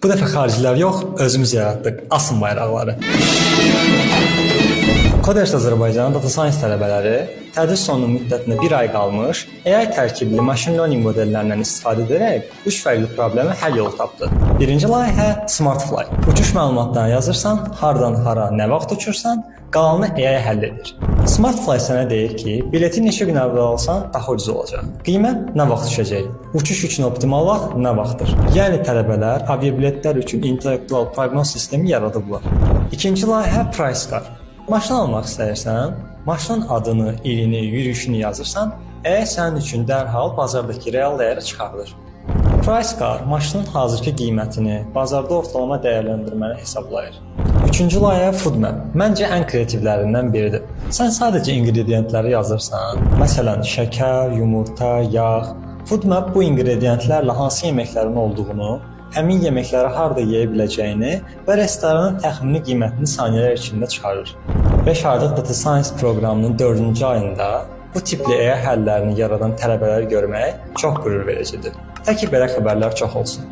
Bu dəfə xaricilər yox, özümüz yaratdıq asın bayraqları. Koders Azərbaycanın Data Science tələbələri tədris sonunun müddətinə 1 ay qalmış AI tərkibli machine learning modellərindən istifadə edərək 3 fərqli problemi həll yolu tapdı. Birinci layihə SmartFly. Uçuş məlumatlarını yazırsan, hardan hara, nə vaxt uçursan, qalanını AI həll edir. SmartFly sənə deyir ki, bileti neçə gün əvvəl alsan daha ucuz olacaq. Qiymət nə vaxt düşəcək? Uçuş üçün optimal vaxt nə vaxtdır? Yəni tələbələr aviabiletlər üçün intellektual proqnoz sistemi yaradıblar. İkinci layihə PriceCar. Maşın almaq istəyirsən, maşının adını, ilini, yürüyüşünü yazırsan, sənin üçün dərhal bazardakı real dəyəri çıxardır. PriceCar maşının hazırki qiymətini, bazarda ortalama dəyərləndirməni hesablayır. Üçüncü layihə FoodMap. Məncə ən kreativlərindən biridir. Sən sadəcə inqrediyentləri yazırsan, məsələn, şəkər, yumurta, yağ. FoodMap bu inqrediyentlərlə hansı yeməklərin olduğunu, həmin yeməkləri harda yeyə biləcəyini və restoranın təxmini qiymətini saniyələr içində çıxarır. 5 aylıq Data Science proqramının 4-cü ayında bu tipli AI həllərini yaradan tələbələri görmək çox qürur vericidir. Tək ki belə xəbərlər çox olsun.